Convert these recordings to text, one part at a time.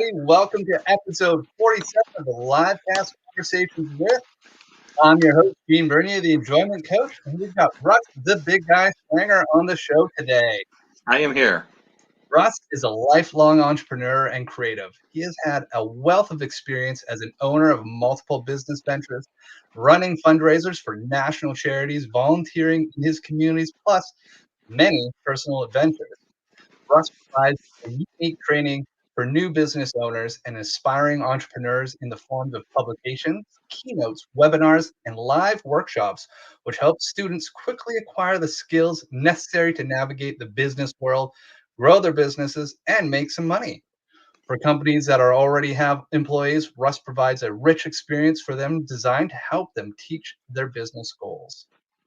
everybody. Welcome to episode 47 of the LiveCast Conversations with. I'm your host, Gene Bernier, the Enjoyment Coach, and we've got Russ, the big guy, Swanger, on the show today. I am here. Russ is a lifelong entrepreneur and creative. He has had a wealth of experience as an owner of multiple business ventures, running fundraisers for national charities, volunteering in his communities, plus many personal adventures. Russ provides a unique training for new business owners and aspiring entrepreneurs in the forms of publications, keynotes, webinars, and live workshops, which help students quickly acquire the skills necessary to navigate the business world, grow their businesses, and make some money. For companies that are already have employees, Russ provides a rich experience for them designed to help them teach their business goals.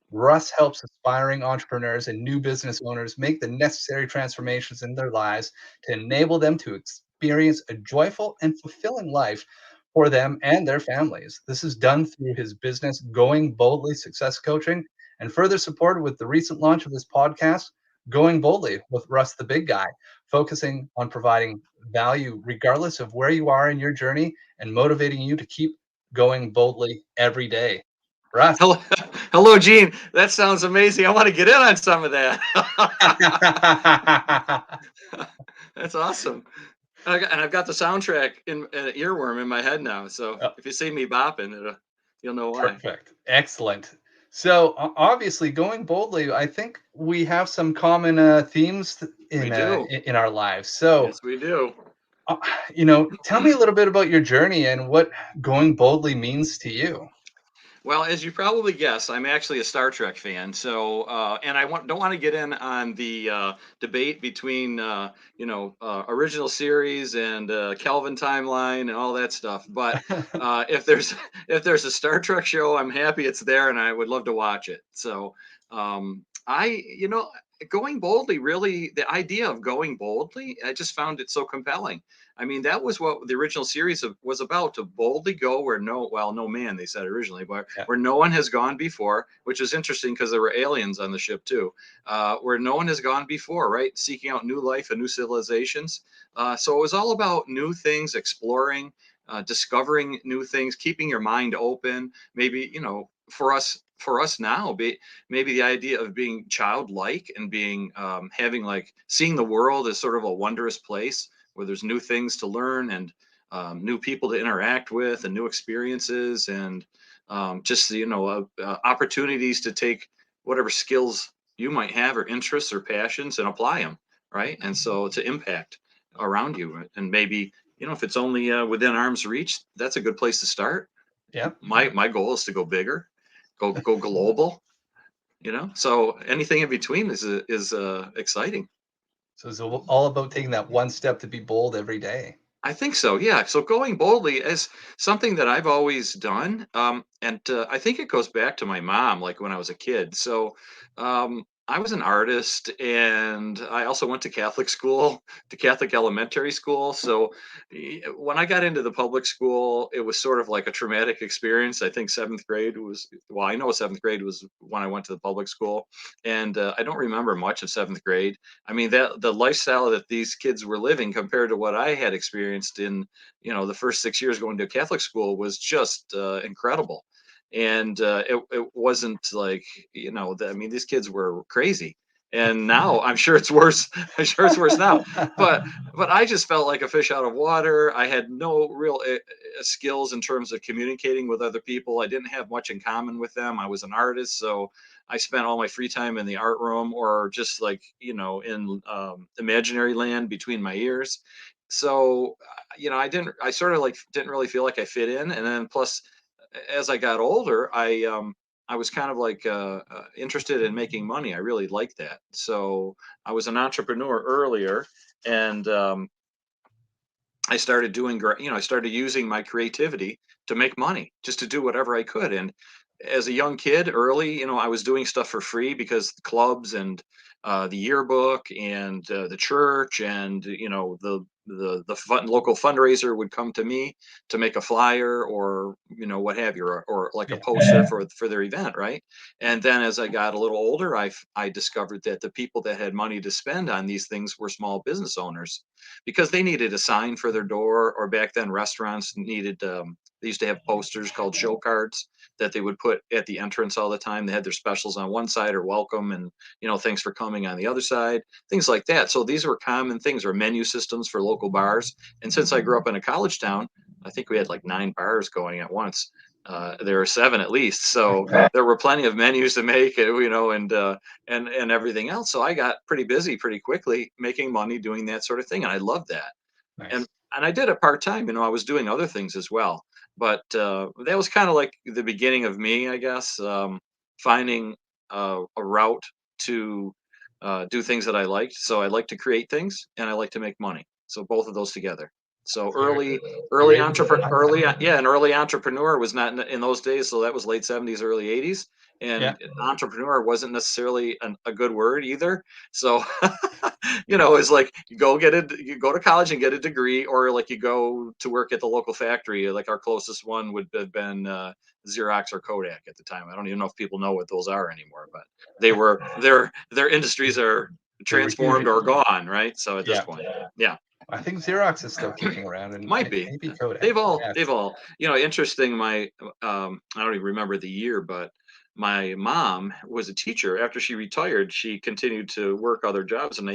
Russ helps aspiring entrepreneurs and new business owners make the necessary transformations in their lives to enable them to experience a joyful and fulfilling life for them and their families. This is done through his business Going Boldly Success Coaching and further supported with the recent launch of his podcast, Going Boldly with Russ the Big Guy, focusing on providing value regardless of where you are in your journey and motivating you to keep going boldly every day. Russ. Hello, hello, Gene. That sounds amazing. I want to get in on some of that. That's awesome. And I've got the soundtrack in an earworm in my head now. So Oh, if you see me bopping, you'll know why. perfect. Excellent. So obviously, going boldly, I think we have some common themes We do. in our lives. So, Yes, we do. uh, tell me a little bit about your journey and what going boldly means to you. Well, as you probably guess, I'm actually a Star Trek fan. So, and don't want to get in on the debate between, original series and Kelvin timeline and all that stuff. But if there's if there's a Star Trek show, I'm happy it's there, and I would love to watch it. So, going boldly, really, the idea of going boldly, I just found it so compelling. I mean, that was what the original series was about, to boldly go where no man, they said originally, but Yeah. where no one has gone before, which is interesting because there were aliens on the ship too, where no one has gone before, right? Seeking out new life and new civilizations. So it was all about new things, exploring, discovering new things, keeping your mind open. Maybe, for us now, maybe the idea of being childlike and being having like seeing the world as sort of a wondrous place where there's new things to learn and new people to interact with and new experiences and just opportunities to take whatever skills you might have or interests or passions and apply them, right? And so to impact around you, and maybe if it's only within arm's reach, that's a good place to start. Yeah. My goal is to go bigger, go global. So anything in between is exciting. So it's all about taking that one step to be bold every day. I think so, yeah. So going boldly is something that I've always done, and I think it goes back to my mom, like when I was a kid. So I was an artist, and I also went to Catholic school, to Catholic elementary school. So when I got into the public school, it was sort of like a traumatic experience. I think seventh grade was, well, I know seventh grade was when I went to the public school, and I don't remember much of seventh grade. I mean, that the lifestyle that these kids were living compared to what I had experienced in, the first 6 years going to Catholic school was just incredible. And it wasn't like, I mean, these kids were crazy. And now I'm sure it's worse. I'm sure it's worse now. But I just felt like a fish out of water. I had no real skills in terms of communicating with other people. I didn't have much in common with them. I was an artist, so I spent all my free time in the art room or just like, in imaginary land between my ears. So, I sort of like didn't really feel like I fit in. And then plus, as I got older, I was kind of like interested in making money. I really liked that. So I was an entrepreneur earlier, and I started I started using my creativity to make money, just to do whatever I could. And as a young kid, early, I was doing stuff for free because the clubs and the yearbook and the church and the local fundraiser would come to me to make a flyer or what have you, or like a Yeah. poster for their event, right? And then as I got a little older, I discovered that the people that had money to spend on these things were small business owners, because they needed a sign for their door, or back then restaurants needed they used to have posters called show cards that they would put at the entrance all the time. They had their specials on one side, or welcome, and thanks for coming on the other side, things like that. So these were common things, or menu systems for local bars. And since I grew up in a college town, I think we had like 9 bars going at once. There were 7 at least, so there were plenty of menus to make, and everything else. So I got pretty busy pretty quickly making money doing that sort of thing, and I loved that. and Nice. and I did it part time. I was doing other things as well, but that was kind of like the beginning of me, I guess, finding a route to do things that I liked. So I like to create things, and I like to make money. So both of those together. So You're early you're able to entrepreneur, balance that. yeah, an early entrepreneur was not in those days. So that was late '70s, early '80s, Yeah. and entrepreneur wasn't necessarily a good word either. So it's like you go to college and get a degree, or like you go to work at the local factory. Like our closest one would have been Xerox or Kodak at the time. I don't even know if people know what those are anymore, but they were their industries are They were transformed huge. or gone, right? So at this Yeah. point, yeah. I think Xerox is still kicking around, and Might be. maybe Kodak. They've Yes. all, interesting. I don't even remember the year, but my mom was a teacher. After she retired, she continued to work other jobs, and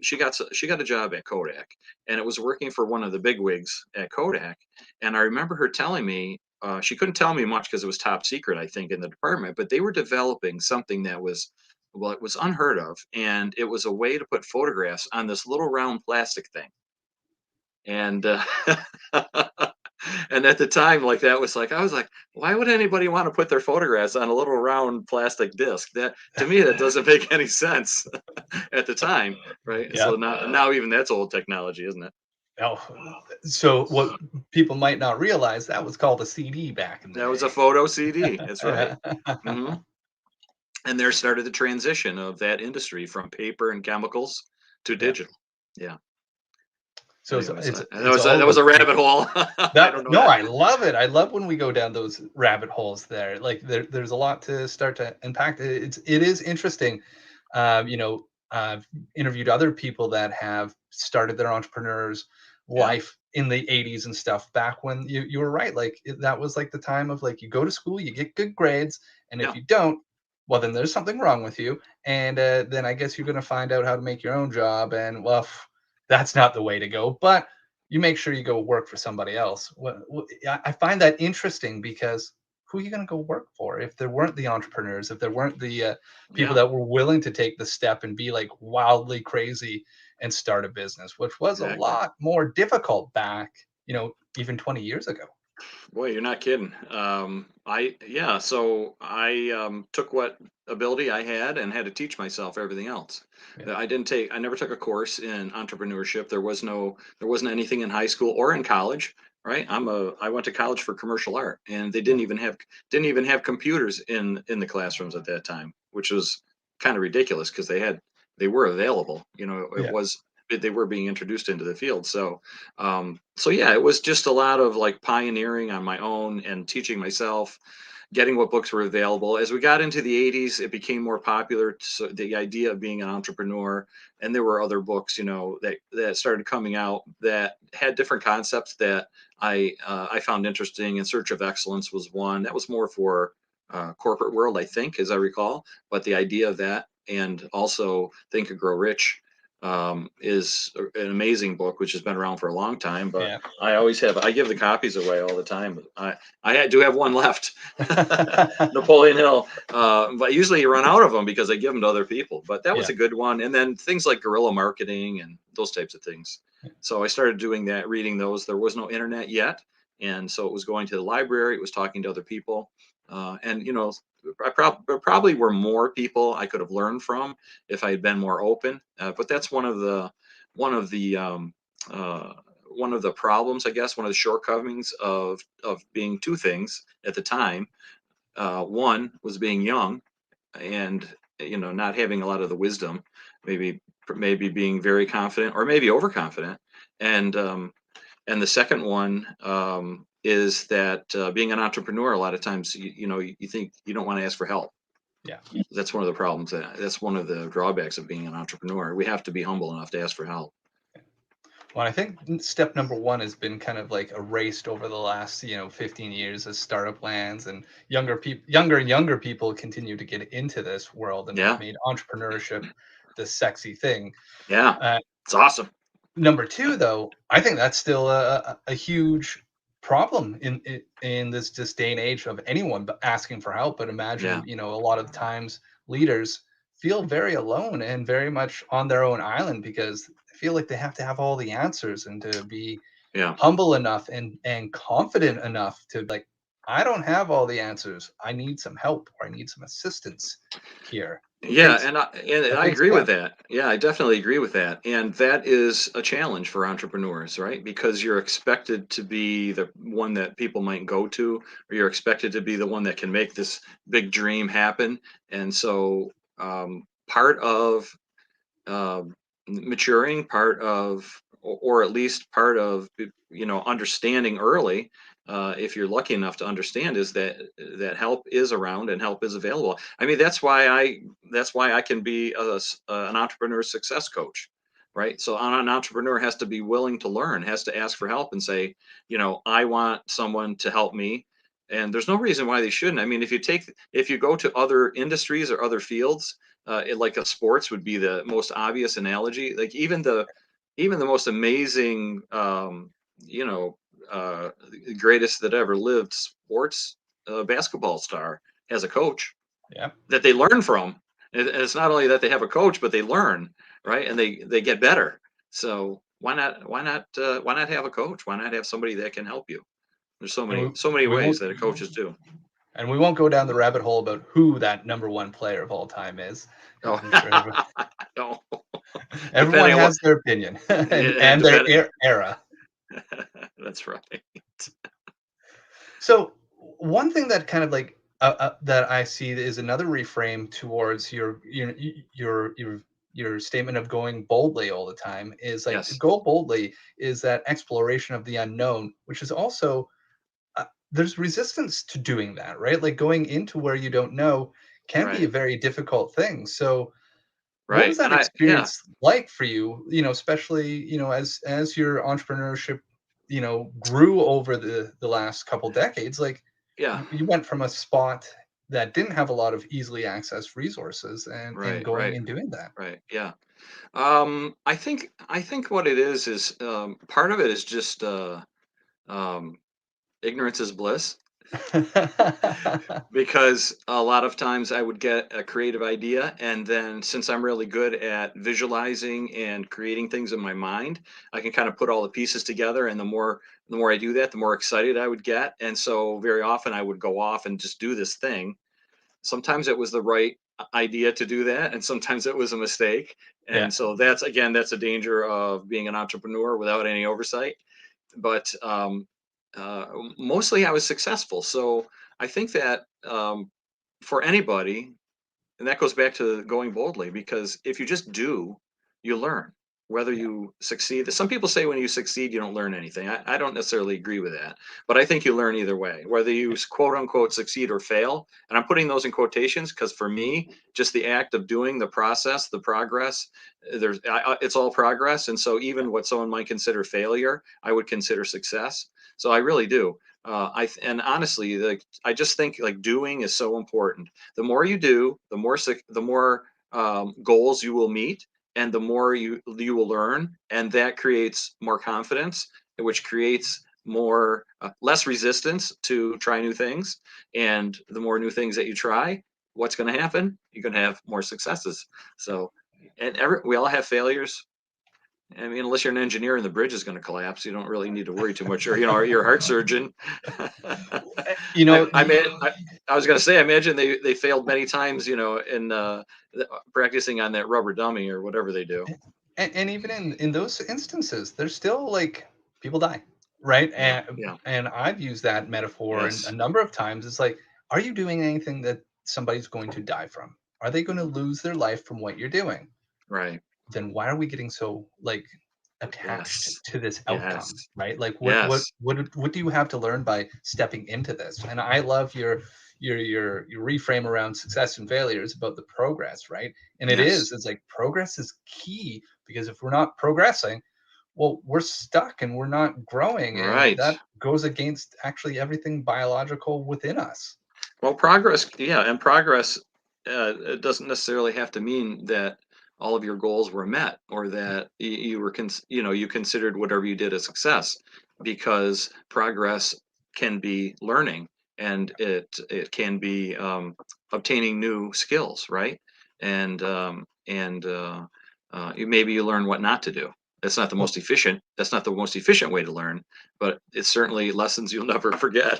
she got a job at Kodak, and it was working for one of the big wigs at Kodak. And I remember her telling me, she couldn't tell me much because it was top secret, I think, in the department, but they were developing something that was, well, it was unheard of, and it was a way to put photographs on this little round plastic thing. And and at the time, like, that was like, I was like, why would anybody want to put their photographs on a little round plastic disc? That, to me, that doesn't make any sense at the time, right? Yeah. So now even that's old technology, isn't it? Oh, so what people might not realize, that was called a CD back in the That was a day. photo CD. That's right. Hmm. And there started the transition of that industry from paper and chemicals to Yeah. digital. Yeah. So Anyways, it's all that was about a rabbit hole. I that. don't know No, that. I love it. I love when we go down those rabbit holes there. Like there's a lot to start to unpack. It is interesting. I've interviewed other people that have started their entrepreneurs Yeah. life in the 80s and stuff, back when you were right. Like that was like the time of, like, you go to school, you get good grades, and if Yeah. you don't, well, then there's something wrong with you. And then I guess you're going to find out how to make your own job. And well, that's not the way to go. But you make sure you go work for somebody else. I find that interesting, because who are you going to go work for if there weren't the entrepreneurs, if there weren't the people Yeah. that were willing to take the step and be like wildly crazy and start a business, which was a Exactly. lot more difficult back, even 20 years ago. Boy, you're not kidding. So I took what ability I had and had to teach myself everything else. Yeah, I never took a course in entrepreneurship. There wasn't anything in high school or in college, right? I went to college for commercial art, and they yeah, didn't even have computers in the classrooms at that time, which was kind of ridiculous because they were available. yeah. They were being introduced into the field. So yeah, it was just a lot of like pioneering on my own and teaching myself, getting what books were available. As we got into the '80s, it became more popular. So the idea of being an entrepreneur, and there were other books, that started coming out that had different concepts that I found interesting. In Search of Excellence was one that was more for corporate world, I think, as I recall. But the idea of that, and also Think and Grow Rich, is an amazing book, which has been around for a long time. But Yeah. I give the copies away all the time. Do have one left, Napoleon Hill. But usually you run out of them because I give them to other people. But that was Yeah. a good one. And then things like guerrilla marketing and those types of things. So I started doing that, reading those. There was no internet yet, and so it was going to the library. It was talking to other people, and there probably were more people I could have learned from if I had been more open. But that's one of the uh, one of the problems, I guess, one of the shortcomings of being two things at the time. One was being young, and not having a lot of the wisdom, maybe maybe being very confident or maybe overconfident, And and the second one is that being an entrepreneur, a lot of times you think you don't want to ask for help. Yeah. That's one of the problems. That's one of the drawbacks of being an entrepreneur. We have to be humble enough to ask for help. Well, I think step number one has been kind of like erased over the last, 15 years as startup lands and younger and younger people continue to get into this world and have Yeah, made entrepreneurship the sexy thing. yeah, Uh, it's awesome. Number two, though, I think that's still a huge problem in this day and age of anyone but asking for help. But Yeah, imagine, a lot of times leaders feel very alone and very much on their own island because they feel like they have to have all the answers and to be yeah. humble enough and confident enough to like, I don't have all the answers. I need some help or I need some assistance here. It Yeah, takes and a I big agree with step. that. Yeah, I definitely agree with that. And that is a challenge for entrepreneurs, right? Because you're expected to be the one that people might go to, or you're expected to be the one that can make this big dream happen. And so part of maturing, part of, or at least part of, understanding early, if you're lucky enough to understand, is that help is around and help is available. I mean, that's why I can be an entrepreneur success coach, right? So an entrepreneur has to be willing to learn, has to ask for help and say, I want someone to help me. And there's no reason why they shouldn't. I mean, if you go to other industries or other fields, like a sports would be the most obvious analogy. Like even the most amazing, you know, greatest that ever lived sports basketball star has a coach Yeah. that they learn from. And it's not only that they have a coach, but they learn, right, and they get better. So why not have a coach? Why not have somebody that can help you? There's so And many so many we ways won't that a coaches do. And we won't go down the rabbit hole about who that number one player of all time is, because Oh, I'm sure no, everyone depending on what. has their opinion Yeah, and their depend. era. That's right. So one thing that kind of like that I see is another reframe towards your statement of going boldly all the time is like to Yes, go boldly is that exploration of the unknown, which is also there's resistance to doing that, right? Like going into where you don't know can be right, a very difficult thing. So what was right, that and yeah, experience like for you, especially, as your entrepreneurship, grew over the last couple decades, like yeah, you went from a spot that didn't have a lot of easily accessed resources and right, going right, and doing that. right, yeah. I think what it is part of it is just um, ignorance is bliss. Because a lot of times I would get a creative idea, and then since I'm really good at visualizing and creating things in my mind, I can kind of put all the pieces together. And the more I do that, the more excited I would get. And so very often I would go off and just do this thing. Sometimes it was the right idea to do that, and sometimes it was a mistake. Yeah. And so that's a danger of being an entrepreneur without any oversight. But uh, mostly I was successful. So I think that for anybody, and that goes back to going boldly, because if you just do, you learn. Whether Yeah. you succeed, some people say when you succeed, you don't learn anything. I don't necessarily agree with that, but I think you learn either way, whether you quote unquote succeed or fail. And I'm putting those in quotations because for me, just the act of doing the process, the progress, it's all progress. And so even what someone might consider failure, I would consider success. So I really do. And honestly, like I just think like doing is so important. The more you do, the more goals you will meet, and the more you will learn, and that creates more confidence, which creates more less resistance to try new things. And the more new things that you try, what's going to happen? You're going to have more successes. So, and we all have failures. I mean, unless you're an engineer and the bridge is going to collapse, you don't really need to worry too much. Or or you're a heart surgeon. You I know, I mean, I was going to say, I imagine they failed many times, in practicing on that rubber dummy or whatever they do. and even in those instances, there's still like people die, right? Yeah, And yeah, and I've used that metaphor a yes, number of times. It's like, are you doing anything that somebody's going to die from? Are they going to lose their life from what you're doing? right, Then why are we getting so like? attached Yes. to this Yes. outcome, right? Like Yes. what do you have to learn by stepping into this? And I love your reframe around success and failures about the progress, right? And Yes. it's like progress is key because if we're not progressing, well, we're stuck and we're not growing, and Right. that goes against actually everything biological within us. Well, progress, yeah, and progress, it doesn't necessarily have to mean that all of your goals were met or that you were, you considered whatever you did a success, because progress can be learning, and it can be obtaining new skills, right? And maybe you learn what not to do. That's not the Well, most efficient. That's not the most efficient way to learn, but it's certainly lessons you'll never forget.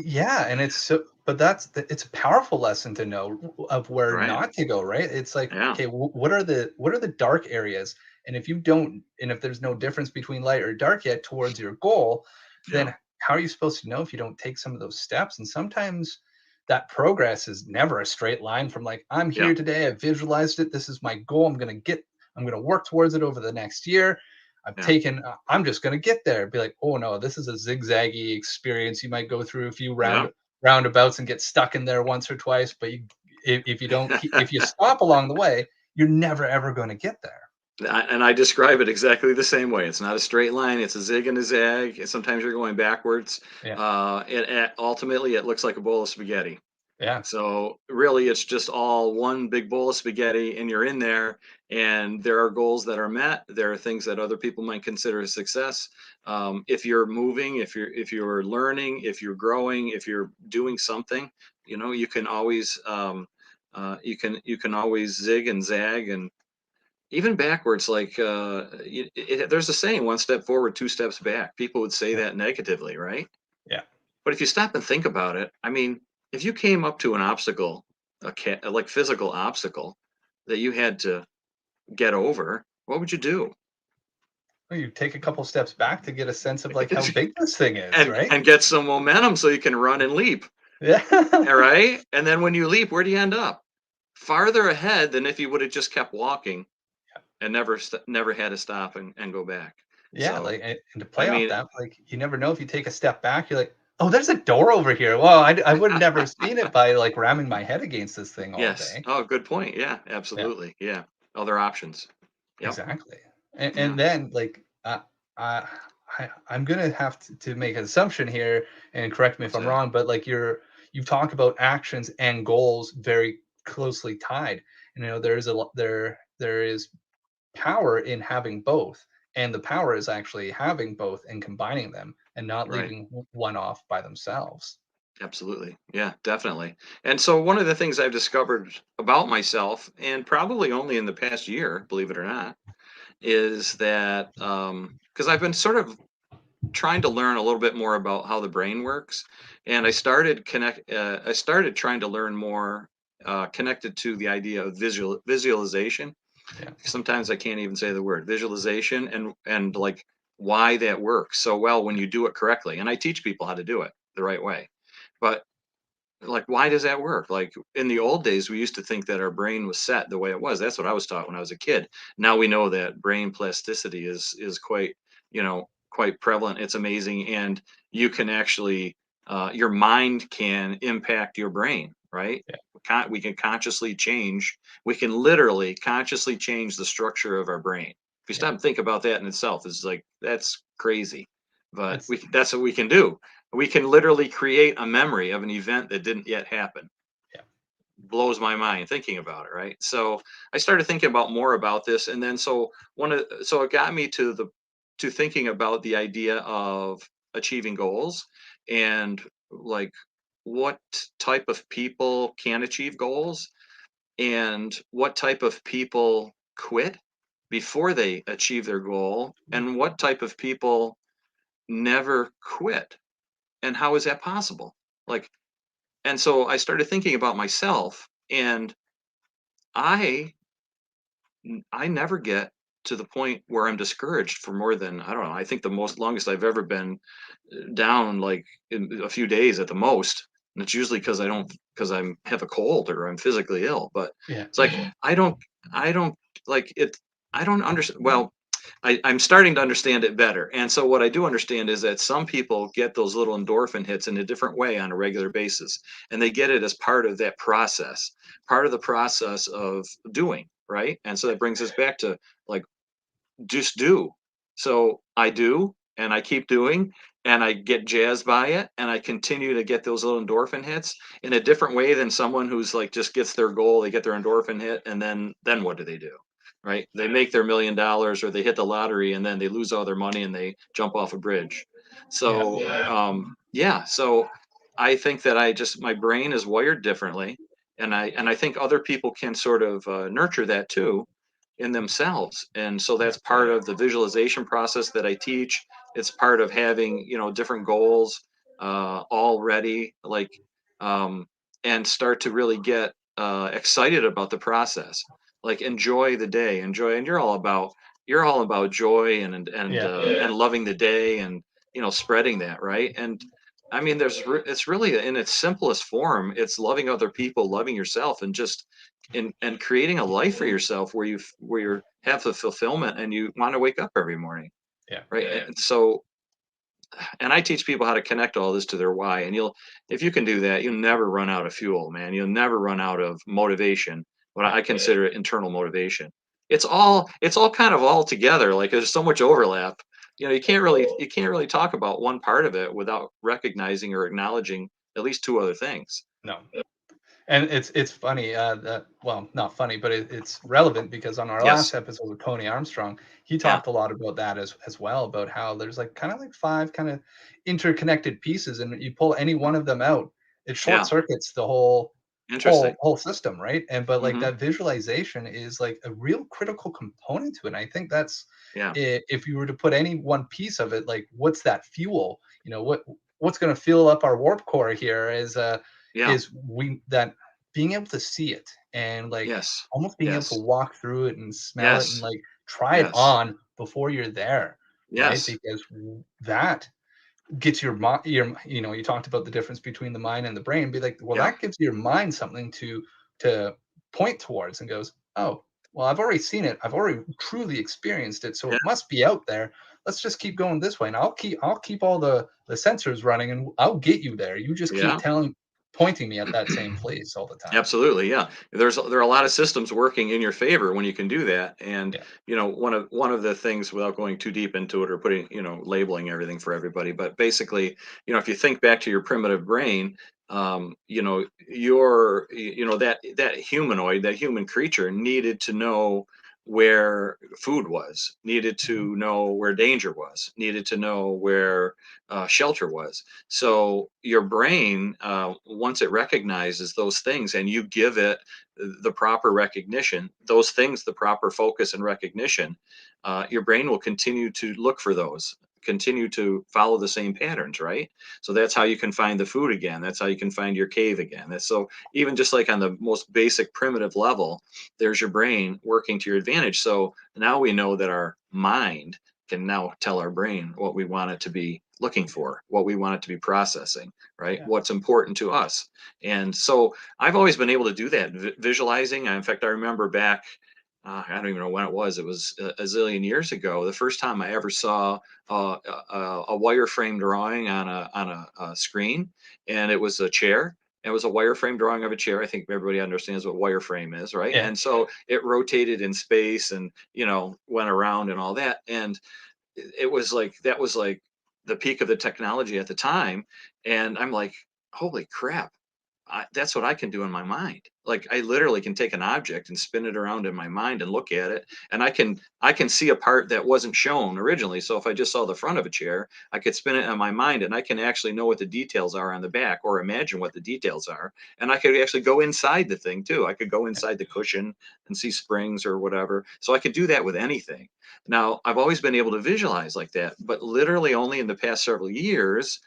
yeah, and it's so, but it's a powerful lesson to know of where Right. not to go, right? It's like, Yeah. okay, what are the dark areas? And if you don't, and if there's no difference between light or dark yet towards your goal, Yeah. then how are you supposed to know if you don't take some of those steps? And sometimes that progress is never a straight line from like, I'm Yeah. here today, I visualized it, this is my goal, I'm gonna work towards it over the next year. Yeah. I'm just going to get there. Be like, oh no, this is a zigzaggy experience. You might go through a few Yeah. roundabouts and get stuck in there once or twice, but if you don't, if you stop along the way, you're never ever going to get there. And I describe it exactly the same way. It's not a straight line. It's a zig and a zag. Sometimes you're going backwards. Yeah, Ultimately, it looks like a bowl of spaghetti. yeah, So really, it's just all one big bowl of spaghetti, and you're in there. And there are goals that are met. There are things that other people might consider a success. If you're moving, if you're learning, if you're growing, if you're doing something, you can always you can always zig and zag, and even backwards. Like there's a saying: one step forward, two steps back. People would say yeah, that negatively, right? yeah. But if you stop and think about it, I mean, if you came up to an obstacle, like physical obstacle that you had to get over, what would you do? Well, you take a couple steps back to get a sense of like how big this thing is, and right? and get some momentum so you can run and leap. Yeah, All right. And then when you leap, where do you end up? Farther ahead than if you would have just kept walking and never had to stop and go back. yeah. So, Like, and to I play off mean, that, like, you never know if you take a step back, you're like, oh, there's a door over here. Well, I would never seen it by like ramming my head against this thing all yes. day. Oh, good point. Yeah, Yeah. absolutely. Yeah. Other options. Yep. Exactly. Yeah. And then like I, I'm gonna have to make an assumption here and correct me if What's I'm that? wrong, but like you talk about actions and goals very closely tied. And, there is power in having both, and the power is actually having both and combining them and not Right. leaving one off by themselves. Absolutely. Yeah, definitely. And so one of the things I've discovered about myself, and probably only in the past year, believe it or not, is that because I've been sort of trying to learn a little bit more about how the brain works, and I started trying to learn more connected to the idea of visualization. Yeah. Sometimes I can't even say the word visualization, and like why that works so well when you do it correctly. And I teach people how to do it the right way. But like, why does that work? Like in the old days, we used to think that our brain was set the way it was. That's what I was taught when I was a kid. Now we know that brain plasticity is quite, quite prevalent. It's amazing, and you can actually, your mind can impact your brain, right? Yeah. We can consciously change. We can literally consciously change the structure of our brain. If you Yeah. stop and think about that in itself, it's like that's crazy, but It's that's what we can do. We can literally create a memory of an event that didn't yet happen. yeah. Blows my mind thinking about it, right? So I started thinking about more about this, and then so it got me to thinking about the idea of achieving goals, and like what type of people can achieve goals, and what type of people quit before they achieve their goal, and what type of people never quit, and how is that possible? Like, and so I started thinking about myself, and I I never get to the point where I'm discouraged for more than, I don't know. I think the most longest I've ever been down, like in a few days at the most. And it's usually because I'm have a cold or I'm physically ill. But Yeah. it's like I don't I don't like it. I don't understand. Well, I'm starting to understand it better. And so what I do understand is that some people get those little endorphin hits in a different way on a regular basis. And they get it as part of that process, part of the process of doing, right? And so that brings us back to like just do. So I do, and I keep doing, and I get jazzed by it, and I continue to get those little endorphin hits in a different way than someone who's like just gets their goal, they get their endorphin hit, and then what do? Right? They make their $1 million or they hit the lottery and then they lose all their money and they jump off a bridge. Yeah. So yeah, so I think that my brain is wired differently, and I think other people can sort of nurture that too in themselves. And so Yeah. that's part of the visualization process that I teach. It's part of having, different goals all ready, like, um, and start to really get excited about the process. Like enjoy the day, enjoy, and you're all about joy Yeah. and loving the day and spreading that, right? And I mean, it's really in its simplest form. It's loving other people, loving yourself, and just and creating a life for yourself where you have the fulfillment and you want to wake up every morning, Yeah. right? And so, and I teach people how to connect all this to their why. And if you can do that, you'll never run out of fuel, man. You'll never run out of motivation. What Yeah. I consider internal motivation. It's all kind of all together. Like there's so much overlap. You can't really talk about one part of it without recognizing or acknowledging at least two other things. No. And it's funny, that well, not funny, but it's relevant because on our last Yes. episode with Tony Armstrong, he Yeah. talked a lot about that as well, about how there's like kind of like five kind of interconnected pieces, and you pull any one of them out, it short Yeah. circuits the whole Interesting. whole system, right? And but like Hmm. that visualization is like a real critical component to it. And I think that's Yeah. if you were to put any one piece of it, like what's that fuel? What's going to fuel up our warp core here Yeah. is we that being able to see it and like Yes. almost being able to Yes. walk through it and smell it and Yes. like try it Yes. on before you're there, right? Yes. Because that gets your mind you talked about the difference between the mind and the brain, be like, well, Yeah. that gives your mind something to point towards and goes, oh, well, I've already seen it, I've already truly experienced it, so Yeah. it must be out there. Let's just keep going this way, and I'll keep all the sensors running, and I'll get you there. You just keep Yeah. telling pointing me at that same place all the time. Absolutely, yeah. There are a lot of systems working in your favor when you can do that, and Yeah. one of the things, without going too deep into it or putting labeling everything for everybody, but basically, if you think back to your primitive brain, that humanoid, that human creature needed to know where food was, needed Mhm. to know where danger was, needed to know where shelter was. So your brain, once it recognizes those things and you give it the proper recognition, those things, the proper focus and recognition, your brain will continue to look for those, continue to follow the same patterns, right? So that's how you can find the food again. That's how you can find your cave again. That's so even just like on the most basic primitive level, there's your brain working to your advantage. So now we know that our mind can now tell our brain what we want it to be looking for, what we want it to be processing, right? Yeah. What's important to us. And so I've always been able to do that, visualizing. In fact, I remember back, I don't even know when it was. It was a zillion years ago. The first time I ever saw a wireframe drawing on a screen, and it was a chair. It was a wireframe drawing of a chair. I think everybody understands what wireframe is, right? Yeah. And so it rotated in space and went around and all that. And it was like that was like the peak of the technology at the time, and I'm like, holy crap, that's what I can do in my mind. Like I literally can take an object and spin it around in my mind and look at it, and I can see a part that wasn't shown originally. So if I just saw the front of a chair, I could spin it in my mind, and I can actually know what the details are on the back, or imagine what the details are, and I could actually go inside the thing too. I could go Yeah. inside the cushion and see springs or whatever. So I could do that with anything. Now I've always been able to visualize like that, but literally only in the past several years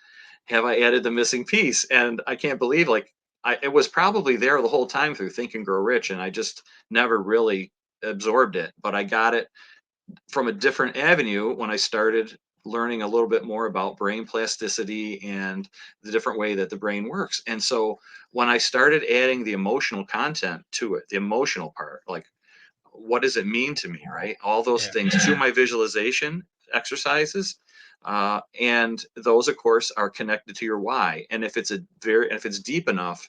have I added the missing piece. And I can't believe like it was probably there the whole time through Think and Grow Rich, and I just never really absorbed it. But I got it from a different avenue when I started learning a little bit more about brain plasticity and the different way that the brain works. And so when I started adding the emotional content to it, the emotional part, like what does it mean to me, right? All those Yeah. things to my visualization exercises. And those, of course, are connected to your why. And if it's deep enough,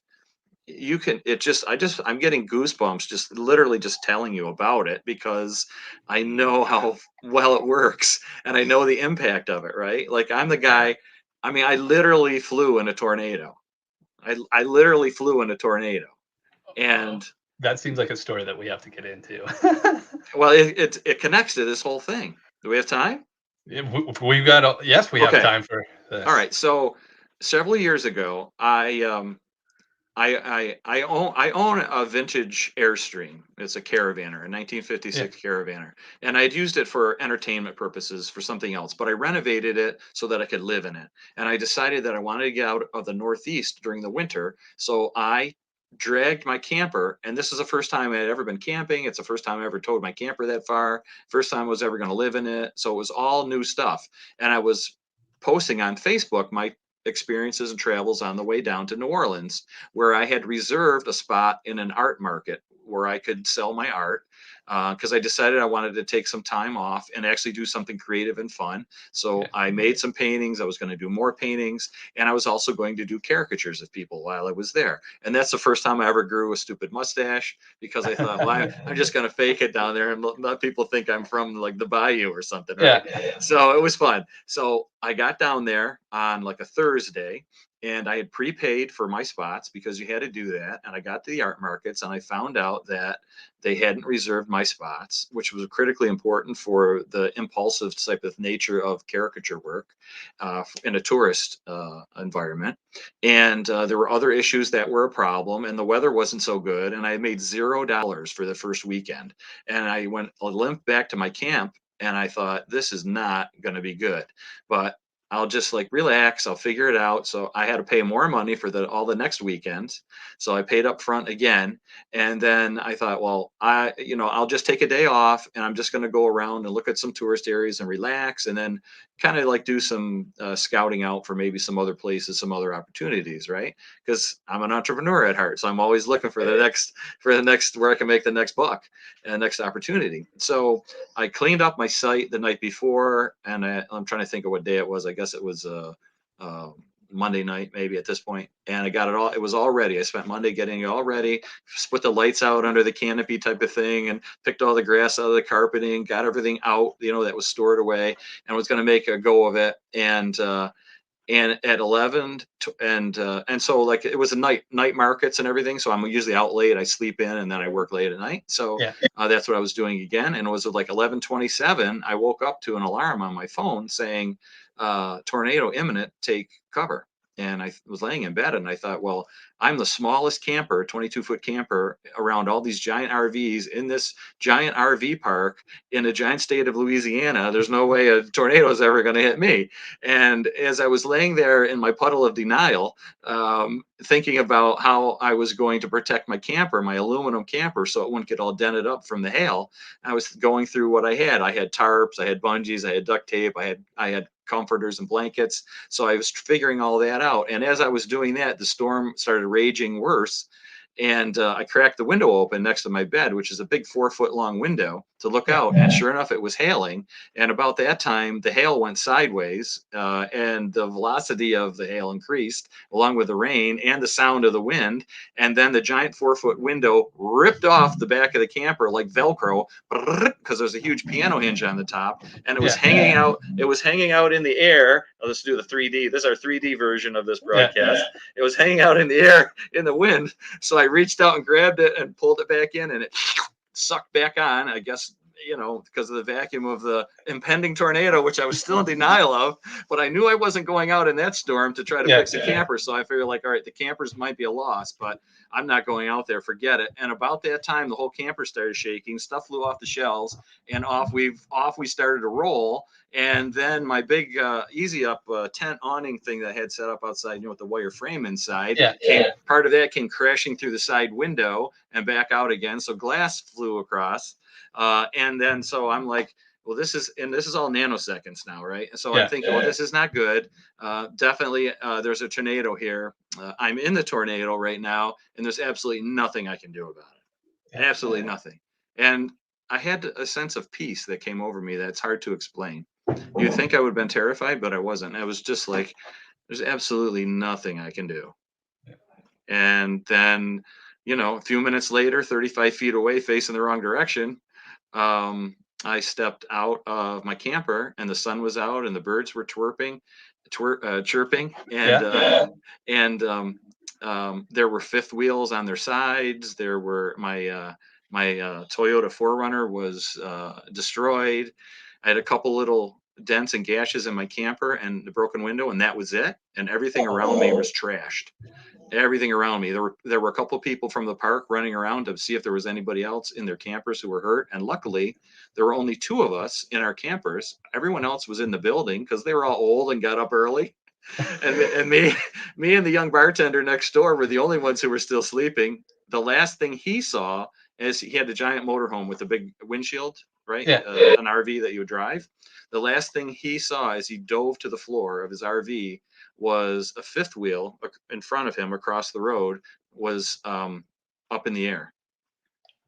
you can it just I'm getting goosebumps just literally just telling you about it, because I know how well it works, and I know the impact of it, right? Like, I'm the guy. I mean, I literally flew in a tornado. I literally flew in a tornado. Oh, And that seems like a story that we have to get into. well, it connects to this whole thing. Do we have time? Yeah, we've got yes, we have Okay. time for All this. right. So several years ago, I own a vintage Airstream. It's a Caravaner, a Yeah, 1956 Caravaner, and I had used it for entertainment purposes for something else. But I renovated it so that I could live in it. And I decided that I wanted to get out of the Northeast during the winter, so I dragged my camper. And this is the first time I had ever been camping. It's the first time I ever towed my camper that far. First time I was ever going to live in it. So it was all new stuff. And I was posting on Facebook my experiences and travels on the way down to New Orleans, where I had reserved a spot in an art market where I could sell my art, because I decided I wanted to take some time off and actually do something creative and fun. So yeah, I made some paintings. I was going to do more paintings, and I was also going to do caricatures of people while I was there. And that's the first time I ever grew a stupid mustache, because I thought, well, I'm just going to fake it down there and let people think I'm from like the bayou or something, yeah, right? So it was fun. So I got down there on like a Thursday, and I had prepaid for my spots because you had to do that. And I got to the art markets, and I found out that they hadn't reserved my spots, which was critically important for the impulsive type of nature of caricature work in a tourist environment. And there were other issues that were a problem, and the weather wasn't so good. And I made $0 for the first weekend. And I went limp back to my camp, and I thought, this is not going to be good. But I'll just like relax. I'll figure it out. So I had to pay more money for all the next weekends. So I paid up front again. And then I thought, well, I'll just take a day off, and I'm just going to go around and look at some tourist areas and relax, and then kind of like do some scouting out for maybe some other places, some other opportunities, right? Because I'm an entrepreneur at heart. So I'm always looking for the next, where I can make the next buck and next opportunity. So I cleaned up my site the night before, and I'm trying to think of what day it was. I guess it was uh, Monday night, maybe at this point. And I got it all. It was all ready. I spent Monday getting it all ready, put the lights out under the canopy type of thing, and picked all the grass out of the carpeting, got everything out, that was stored away, and was going to make a go of it. And at 11 and so like it was a night markets and everything, so I'm usually out late. I sleep in, and then I work late at night. So yeah. that's what I was doing again. And it was like 11:27, I woke up to an alarm on my phone saying tornado imminent, take cover. And I was laying in bed, and I thought, well, I'm the smallest camper, 22-foot camper, around all these giant RVs in this giant RV park in a giant state of Louisiana. There's no way a tornado is ever going to hit me. And as I was laying there in my puddle of denial, thinking about how I was going to protect my camper, my aluminum camper, so it wouldn't get all dented up from the hail, I was going through what I had. I had tarps, I had bungees, I had duct tape, I had comforters and blankets. So I was figuring all that out. And as I was doing that, the storm started raging worse. And I cracked the window open next to my bed, which is a big 4 foot long window, to look Yeah. out. And sure enough, it was hailing. And about that time, the hail went sideways, and the velocity of the hail increased along with the rain and the sound of the wind. And then the giant 4 foot window ripped off the back of the camper like Velcro, because there's a huge piano hinge on the top, and it was Yeah. hanging out. It was hanging out in the air. Oh, let's do the 3D. This is our 3D version of this Yeah. broadcast. It was hanging out in the air in the wind. So I reached out and grabbed it and pulled it back in, and it sucked back on, I guess, because of the vacuum of the impending tornado, which I was still in denial of. But I knew I wasn't going out in that storm to try to Yeah. fix the camper. So I figured, like, all right, the campers might be a loss, but I'm not going out there. Forget it. And about that time, the whole camper started shaking. Stuff flew off the shelves, and off we started to roll. And then my big easy up tent awning thing that I had set up outside, with the wire frame inside, Yeah. part of that came crashing through the side window and back out again. So glass flew across. And then so I'm like, well, this is all nanoseconds now, right? And so I'm Yeah. thinking, well, this is not good. Definitely, there's a tornado here. I'm in the tornado right now, and there's absolutely nothing I can do about it. Yeah. Absolutely nothing. And I had a sense of peace that came over me that's hard to explain. You'd think I would have been terrified, but I wasn't. I was just like, there's absolutely nothing I can do. Yeah. And then, a few minutes later, 35 feet away, facing the wrong direction, I stepped out of my camper, and the sun was out, and the birds were chirping, Yeah. and there were fifth wheels on their sides. There were my Toyota 4Runner was destroyed. I had a couple little dents and gashes in my camper and the broken window, and that was it. And everything around me was trashed. Everything around me. There were a couple people from the park running around to see if there was anybody else in their campers who were hurt. And luckily, there were only two of us in our campers. Everyone else was in the building because they were all old and got up early. And me and the young bartender next door were the only ones who were still sleeping. The last thing he saw is he had a giant motorhome with a big windshield, right? Yeah. An RV that you would drive. The last thing he saw as he dove to the floor of his RV was a fifth wheel in front of him across the road was up in the air.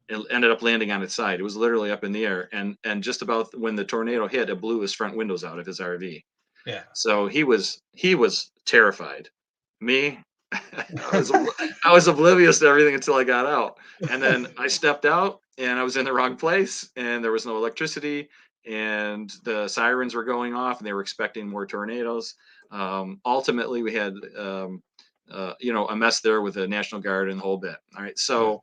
It ended up landing on its side. It was literally up in the air, and just about when the tornado hit, it blew his front windows out of his RV. Yeah. So he was terrified. Me, I was oblivious to everything until I got out, and then I stepped out, and I was in the wrong place, and there was no electricity, and the sirens were going off, and they were expecting more tornadoes. Ultimately, we had a mess there with the National Guard and the whole bit. All right, Yeah. so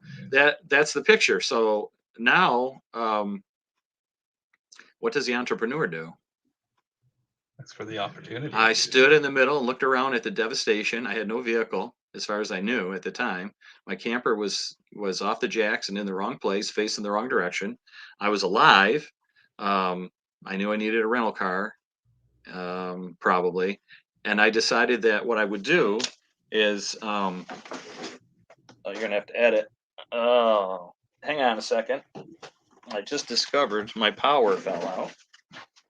that's the picture. So now, what does the entrepreneur do? That's for the opportunity. I stood in the middle and looked around at the devastation. I had no vehicle, as far as I knew at the time. My camper was off the jacks and in the wrong place, facing the wrong direction. I was alive. Um, I knew I needed a rental car, probably, and I decided that what I would do is, oh, you're gonna have to edit. Oh, hang on a second. I just discovered my power fell out,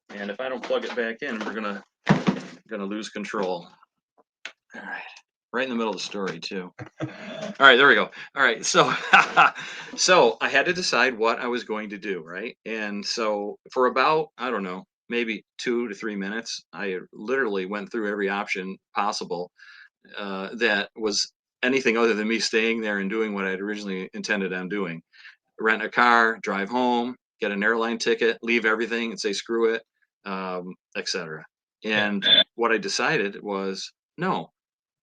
and if I don't plug it back in, we're gonna lose control. All right. Right in the middle of the story too. All right, there we go. All right, so so I had to decide what I was going to do, right? And so for about, I don't know, maybe 2 to 3 minutes, I literally went through every option possible that was anything other than me staying there and doing what I'd originally intended on doing. Rent a car, drive home, get an airline ticket, leave everything and say screw it, etc. Yeah. And what I decided was, no,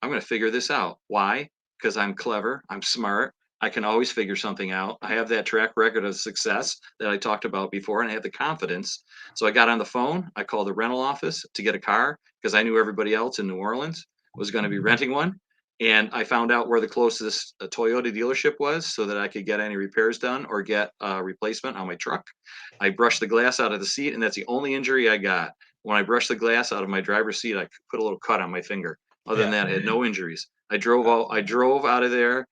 I'm going to figure this out. Why? Because I'm clever, I'm smart, I can always figure something out. I have that track record of success that I talked about before, and I have the confidence. So I got on the phone, I called the rental office to get a car because I knew everybody else in New Orleans was going to be renting one. And I found out where the closest Toyota dealership was so that I could get any repairs done or get a replacement on my truck. I brushed the glass out of the seat, and that's the only injury I got. When I brushed the glass out of my driver's seat, I put a little cut on my finger. Other than Yeah. that, I had no injuries. I drove out of there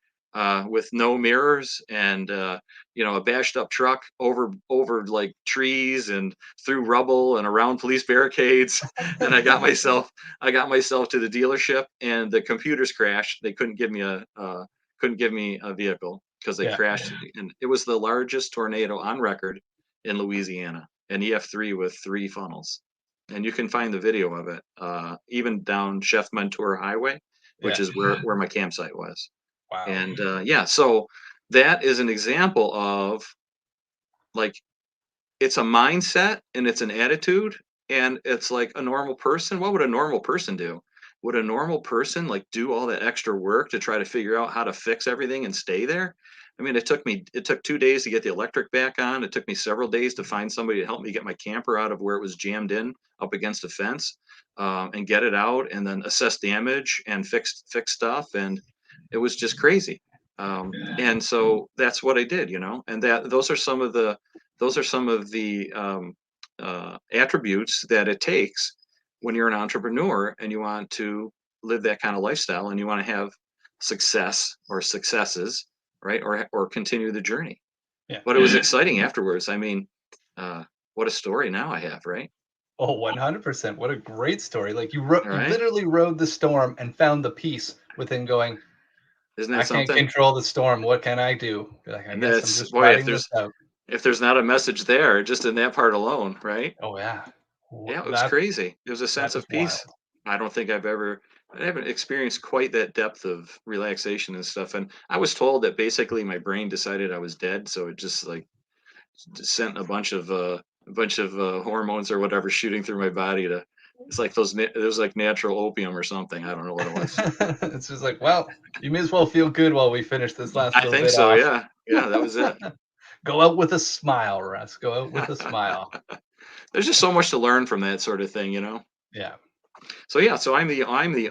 with no mirrors and a bashed up truck over like trees and through rubble and around police barricades. And I got myself to the dealership, and the computers crashed. They couldn't give me a vehicle because they Yeah. crashed, and it was the largest tornado on record in Louisiana, an EF3 with 3 funnels. And you can find the video of it, even down Chef Mentor Highway, which Yeah. is where my campsite was. Wow. And yeah, so that is an example of, like, it's a mindset and it's an attitude, and it's like a normal person. What would a normal person do? Would a normal person like do all that extra work to try to figure out how to fix everything and stay there? I mean, it took 2 days to get the electric back on. It took me several days to find somebody to help me get my camper out of where it was jammed in up against a fence, and get it out, and then assess damage and fix stuff. And it was just crazy. And so that's what I did, and those are some of the attributes that it takes when you're an entrepreneur and you want to live that kind of lifestyle and you want to have success or successes, right? Or continue the journey. Yeah. But it was exciting afterwards. I mean, what a story now I have, right? Oh, 100%. What a great story. Like All you right. literally rode the storm and found the peace within going, Isn't I that can't something? control the storm. What can I do? Like, I And guess I'm that's, just boy, if riding this there's out. if there's not a message there, just in that part alone, right? Oh, yeah. Yeah, it was That crazy. It was a that sense is of wild. peace. I don't think I haven't experienced quite that depth of relaxation and stuff. And I was told that basically my brain decided I was dead, so it just like just sent a bunch of hormones or whatever shooting through my body to. It's like it was like natural opium or something. I don't know what it was. It's just like, well, you may as well feel good while we finish this last I little think bit so. off. Yeah, yeah, that was it. Go out with a smile, Russ. Go out with a smile. There's just so much to learn from that sort of thing, you know. Yeah. So yeah, so I'm the only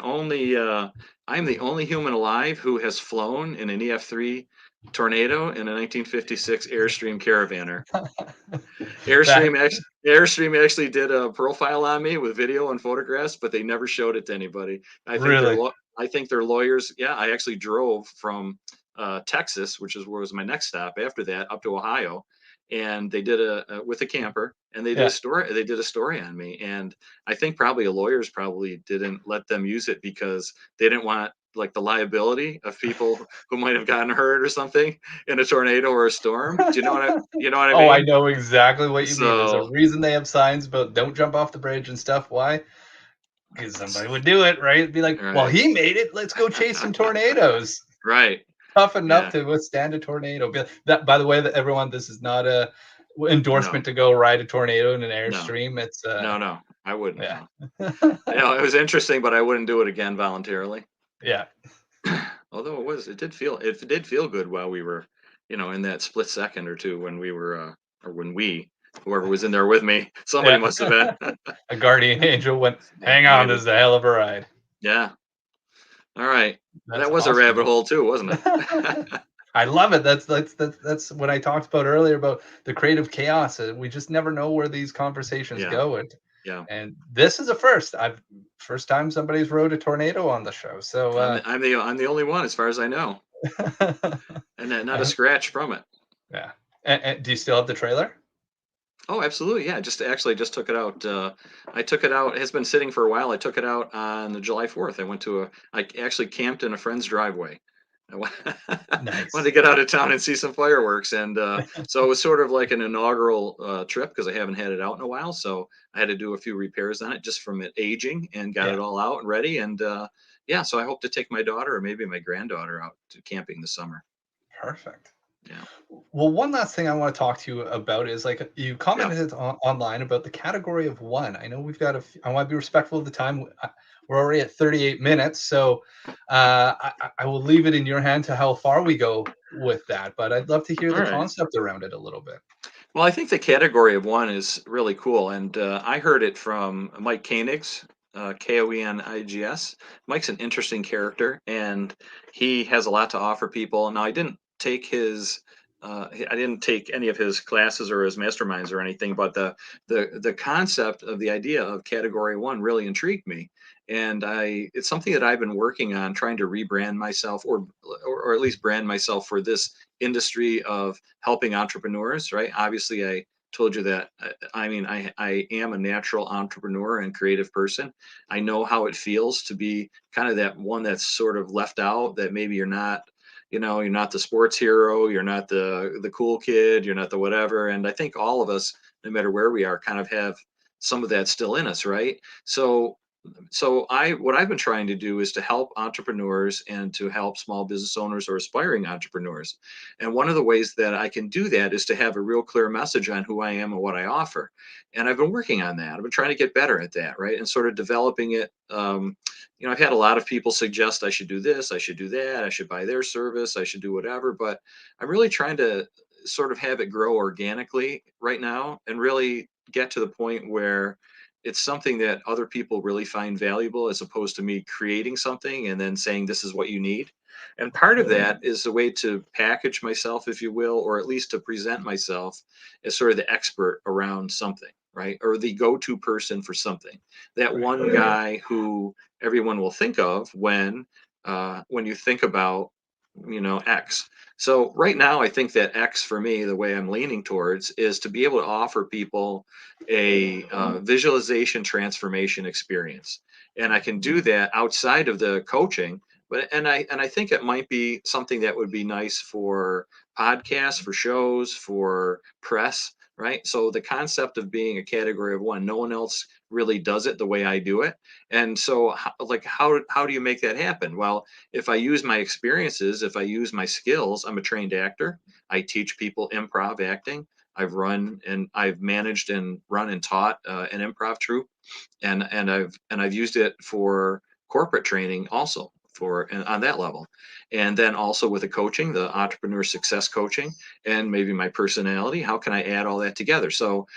human alive who has flown in an EF3 tornado in a 1956 Airstream Caravaner. That Airstream actually did a profile on me with video and photographs, but they never showed it to anybody. really. I think their lawyers. Yeah, I actually drove from Texas, which is where was my next stop after that, up to Ohio, and they did with a camper, and they did a Yeah. story. They did a story on me, and I think probably a lawyers probably didn't let them use it because they didn't want like the liability of people who might have gotten hurt or something in a tornado or a storm. Do you know what I Oh, I mean? know exactly what you mean. There's a So, reason they have signs about don't jump off the bridge and stuff. Why? Because somebody would do it, right? Be like, well, right. he made it. Let's go chase some tornadoes. Right. Tough enough Yeah. to withstand a tornado. That, by the way, that everyone, this is not a No. endorsement to go ride a tornado in an No. airstream. It's No. I wouldn't. yeah, No. You know, it was interesting, but I wouldn't do it again voluntarily. yeah, Although it did feel good while we were, you know, in that split second or two when we were or when we whoever was in there with me, somebody yeah. must have been. A guardian angel went, hang on, this Maybe. is a hell of a ride. Yeah. All right. That's That was a awesome. rabbit hole too, wasn't it? I love it. That's what I talked about earlier about the creative chaos. We just never know where these conversations Yeah. go, Yeah. and this is a first. I've first time somebody's rode a tornado on the show. So I'm the only one as far as I know, and not a I, scratch from it. yeah. And do you still have the trailer? Oh, absolutely. Yeah, just took it out. I took it out. It has been sitting for a while. I took it out on the July 4th. I actually camped in a friend's driveway. I wanted to Nice. get out of town and see some fireworks, and so it was sort of like an inaugural trip because I haven't had it out in a while. So I had to do a few repairs on it just from it aging, and got Yeah. it all out and ready. And yeah, so I hope to take my daughter or maybe my granddaughter out to camping this summer. Perfect. Yeah, Well, one last thing I want to talk to you about is like you yeah. commented online about the category of one. I know we've got I want to be respectful of the time. We're already at 38 minutes, so I will leave it in your hand to how far we go with that. But I'd love to hear All the right. concept around it a little bit. Well, I think the category of one is really cool, and I heard it from Mike Koenigs, Koenigs. Mike's an interesting character, and he has a lot to offer people. Now, I didn't take any of his classes or his masterminds or anything, but the concept of the idea of category one really intrigued me, and it's something that I've been working on, trying to rebrand myself, or at least brand myself for this industry of helping entrepreneurs, right? Obviously, I told you that. I mean, I am a natural entrepreneur and creative person. I know how it feels to be kind of that one that's sort of left out, that maybe you're not, you know, you're not the sports hero, you're not the cool kid, you're not the whatever. And I think all of us, no matter where we are, kind of have some of that still in us, right? So what I've been trying to do is to help entrepreneurs and to help small business owners or aspiring entrepreneurs. And one of the ways that I can do that is to have a real clear message on who I am and what I offer. And I've been working on that. I've been trying to get better at that, right? And sort of developing it. You know, I've had a lot of people suggest I should do this, I should do that, I should buy their service, I should do whatever. But I'm really trying to sort of have it grow organically right now and really get to the point where it's something that other people really find valuable, as opposed to me creating something and then saying this is what you need. And part of that is a way to package myself, if you will, or at least to present myself as sort of the expert around something, right? Or the go-to person for something. That Right. one guy who everyone will think of when you think about, you know, X. So right now, I think that X for me, the way I'm leaning towards, is to be able to offer people a visualization transformation experience. And I can do that outside of the coaching But and I think it might be something that would be nice for podcasts, for shows, for press, right? So the concept of being a category of one, no one else really does it the way I do it. And so like how do you make that happen? Well, if I use my experiences, if I use my skills, I'm a trained actor. I teach people improv acting. I've managed and run and taught an improv troupe, and I've used it for corporate training also for and on that level, and then also with the coaching, the entrepreneur success coaching, and maybe my personality. How can I add all that together? So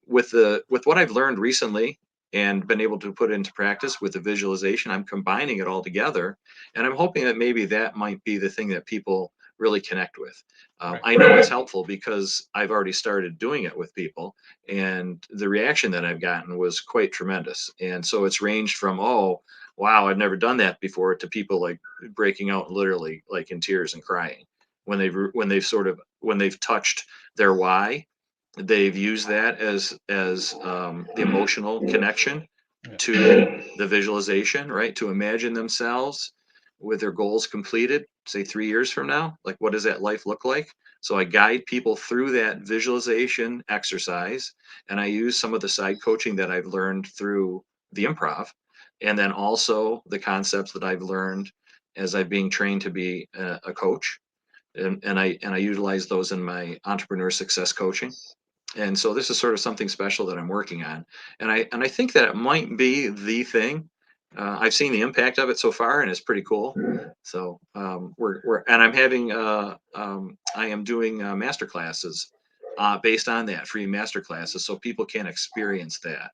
with what I've learned recently and been able to put into practice with the visualization, I'm combining it all together, and I'm hoping that maybe that might be the thing that people really connect with. Right. I know it's helpful because I've already started doing it with people, and the reaction that I've gotten was quite tremendous. And so it's ranged from, oh, wow, I've never done that before, to people like breaking out literally like in tears and crying when they've touched their why. They've used that as the emotional connection Yeah. to the visualization, right? To imagine themselves with their goals completed, say 3 years from now. Like, what does that life look like? So I guide people through that visualization exercise, and I use some of the side coaching that I've learned through the improv, and then also the concepts that I've learned as I'm being trained to be a coach, and I utilize those in my entrepreneur success coaching. And so this is sort of something special that I'm working on, and I think that it might be the thing. I've seen the impact of it so far, and it's pretty cool. So we're and I am doing master classes based on that, free master classes, so people can experience that.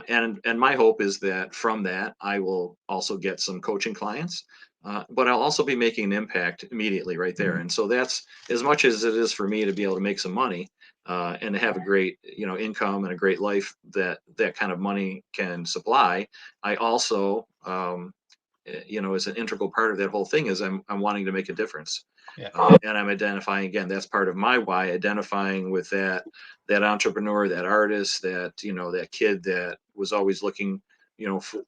And my hope is that from that, I will also get some coaching clients, but I'll also be making an impact immediately right there. And so that's as much as it is for me to be able to make some money and to have a great, income and a great life that that kind of money can supply. I also, as an integral part of that whole thing is I'm wanting to make a difference. Yeah. And I'm identifying, again, that's part of my why, identifying with that entrepreneur, that artist, that kid that was always looking,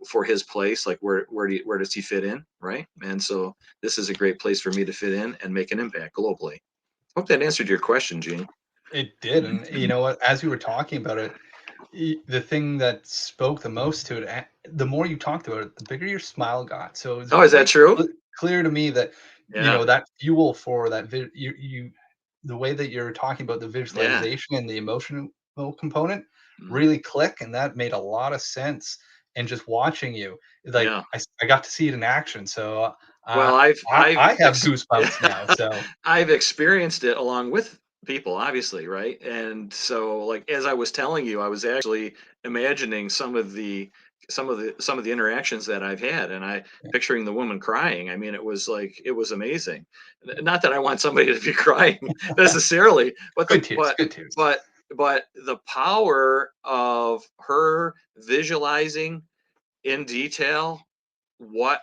for his place, like where does he fit in, right? And so this is a great place for me to fit in and make an impact globally. Hope that answered your question, Gene. It did, and you know what? As you were talking about it, the thing that spoke the most to it, the more you talked about it, the bigger your smile got. So it's Oh, is that quite true? clear to me that Yeah. that fuel for that the way that you're talking about the Yeah. visualization and the emotional component Mhm. really click, and that made a lot of sense. And just watching you, like Yeah. I got to see it in action, so uh, Well, I have goosebumps now. So I've experienced it along with people, obviously, right? And so, like as I was telling you, I was actually imagining some of the interactions that I've had, and I yeah, picturing the woman crying. I mean, it was amazing. Not that I want somebody to be crying necessarily, but the good tears, good tears. but but the power of her visualizing in detail what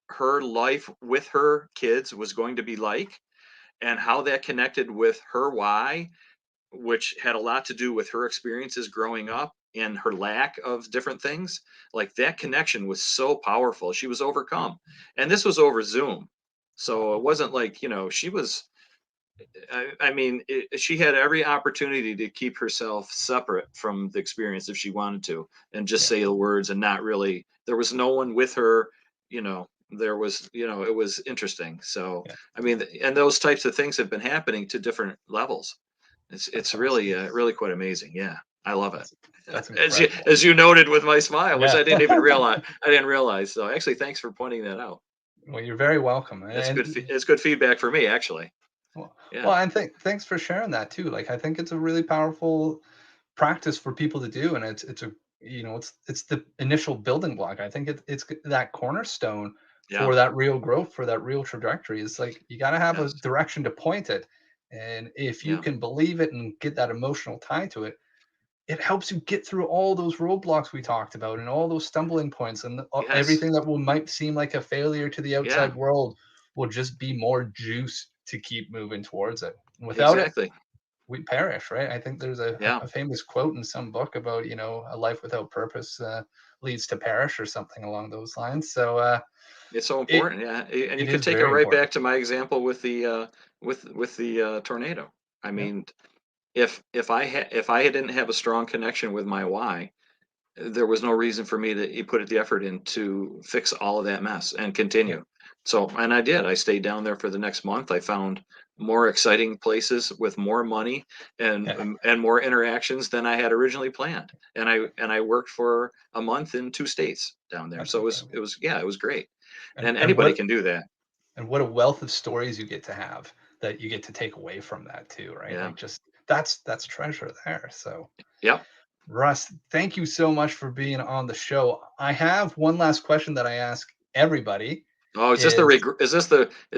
her life with her kids was going to be like, and how that connected with her why, which had a lot to do with her experiences growing up and her lack of different things. Like, that connection was so powerful. She was overcome. And this was over Zoom. So it wasn't like, she was, I mean, she had every opportunity to keep herself separate from the experience if she wanted to, and just Yeah, say the words and not really, there was no one with her, there was, it was interesting. So, yeah, I mean, and those types of things have been happening to different levels. It's that's really, awesome. really quite amazing. Yeah. I love it. That's that's As you, incredible. as you noted with my smile, which Yeah. I didn't realize. So actually, thanks for pointing that out. Well, you're very welcome, and It's good feedback for me, actually. well, Yeah. and thanks for sharing that too. Like, I think it's a really powerful practice for people to do, and it's a it's the initial building block. I think it's that cornerstone Yeah. for that real growth, for that real trajectory. It's like you got to have a Yes. direction to point it, and if you Yeah. can believe it and get that emotional tie to it, it helps you get through all those roadblocks we talked about and all those stumbling points, and Yes. everything that will might seem like a failure to the Yeah. outside world will just be more juice to keep moving towards it. And without it, Exactly. we perish, right? I think there's Yeah. a famous quote in some book about, a life without purpose. leads to perish or something along those lines. So It's so it important, yeah, and you it could is take it very right important. back to my example with the tornado. I Yeah, mean, if I didn't have a strong connection with my why, there was no reason for me to put the effort in to fix all of that mess and yeah, continue. So, and I did. I stayed down there for the next month. I found more exciting places with more money and yeah. and more interactions than I had originally planned. And I worked for a month in 2 states down there. That's So incredible. it was yeah, it was great. And And and anybody what can do that. and what a wealth of stories you get to have that you get to take away from that too, right? Yeah. Like just that's treasure there. So Yep. Russ, thank you so much for being on the show. I have one last question that I ask everybody Oh, is, is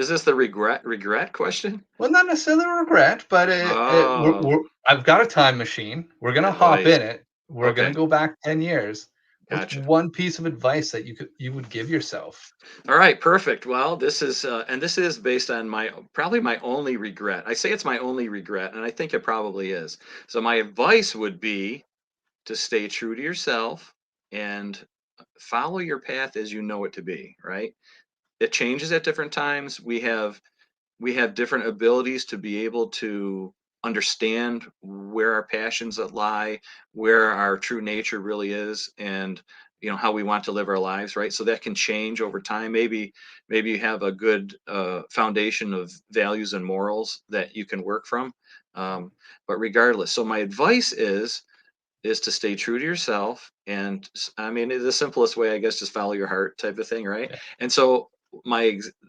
this the regret question? well, not necessarily a regret, but Oh, I've got a time machine. We're gonna hop advice. in it. We're gonna Okay, go back 10 years. What's gotcha. one piece of advice that you would give yourself? All right, perfect. Well, this is based on my probably my only regret. I say it's my only regret, and I think it probably is. So my advice would be to stay true to yourself and follow your path as you know it to be, right? It changes at different times. We have different abilities to be able to understand where our passions lie, where our true nature really is, and how we want to live our lives, right? So that can change over time. Maybe you have a good foundation of values and morals that you can work from. um, but regardless, so my advice is to stay true to yourself. And I mean, the simplest way, I guess, just follow your heart type of thing, right? Yeah. And so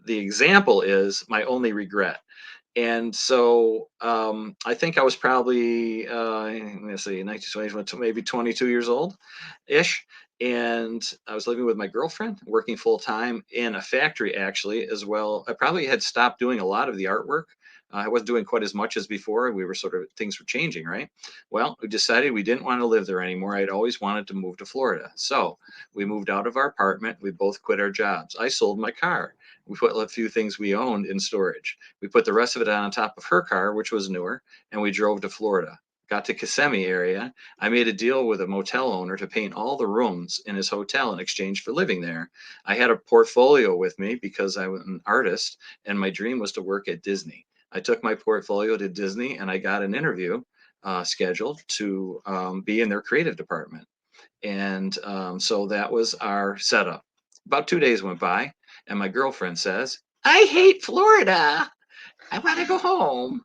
the example is my only regret. And so I think I was probably let's see, 1920, maybe 22 years old ish. And I was living with my girlfriend, working full time in a factory actually as well. I probably had stopped doing a lot of the artwork. I wasn't doing quite as much as before. We were sort of, things were changing, right? Well, we decided we didn't want to live there anymore. I'd always wanted to move to Florida. So we moved out of our apartment. We both quit our jobs. I sold my car. We put a few things we owned in storage. We put the rest of it on top of her car, which was newer, and we drove to Florida. Got to Kissimmee area. I made a deal with a motel owner to paint all the rooms in his hotel in exchange for living there. I had a portfolio with me because I was an artist, and my dream was to work at Disney. I took my portfolio to Disney, and I got an interview scheduled to be in their creative department. And so that was our setup. About 2 days went by, and my girlfriend says, "I hate Florida. I want to go home."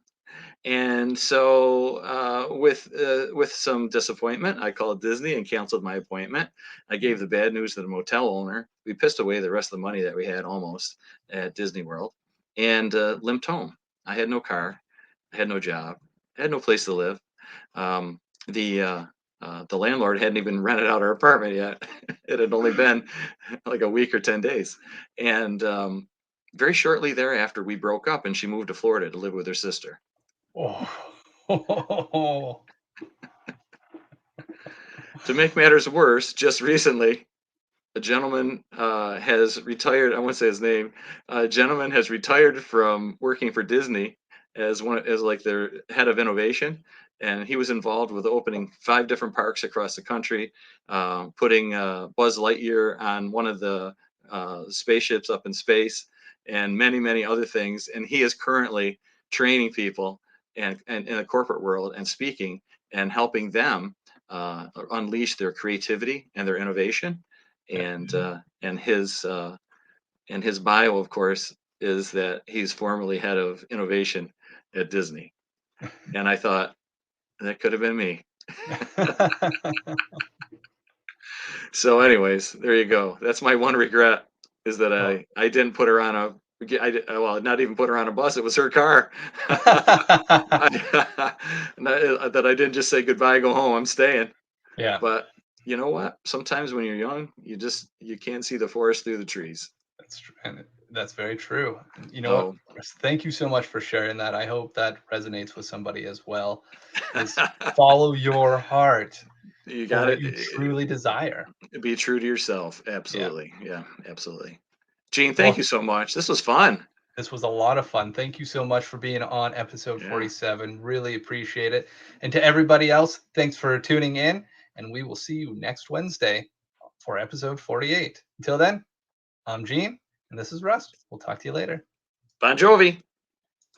And so, with some disappointment, I called Disney and canceled my appointment. I gave the bad news to the motel owner. We pissed away the rest of the money that we had almost at Disney World, and limped home. I had no car, I had no job, I had no place to live. Um, the landlord hadn't even rented out our apartment yet. It had only been like a week or 10 days, and very shortly thereafter, we broke up, and she moved to Florida to live with her sister. Oh. To make matters worse, just recently, a gentleman has retired. I won't say his name. A gentleman has retired from working for Disney as like their head of innovation, and he was involved with opening 5 different parks across the country, putting Buzz Lightyear on one of the spaceships up in space, and many other things. And he is currently training people and in the corporate world and speaking and helping them unleash their creativity and their innovation. and uh, and his uh, and his bio, of course, is that he's formerly head of innovation at Disney. And I thought that could have been me. So, anyways, there you go. That's my one regret, is that Oh. I didn't put her on well, not even put her on a bus. It was her car. That I didn't just say goodbye, go home. I'm staying. Yeah, But you know what? Sometimes when you're young, you can't see the forest through the trees. that's true, and that's very true. And you know what, So Russ, thank you so much for sharing that. I hope that resonates with somebody as well. Is follow your heart you for got what it. you truly desire. Be true to yourself. Yeah. Absolutely. Yeah, absolutely. Gene, thank Well, you so much. This was fun. this was a lot of fun. Thank you so much for being on episode Yeah. 47. Really appreciate it. And to everybody else, thanks for tuning in, and we will see you next Wednesday. for episode 48. Until then, I'm Gene, and this is Russ. We'll talk to you later. Bon Jovi.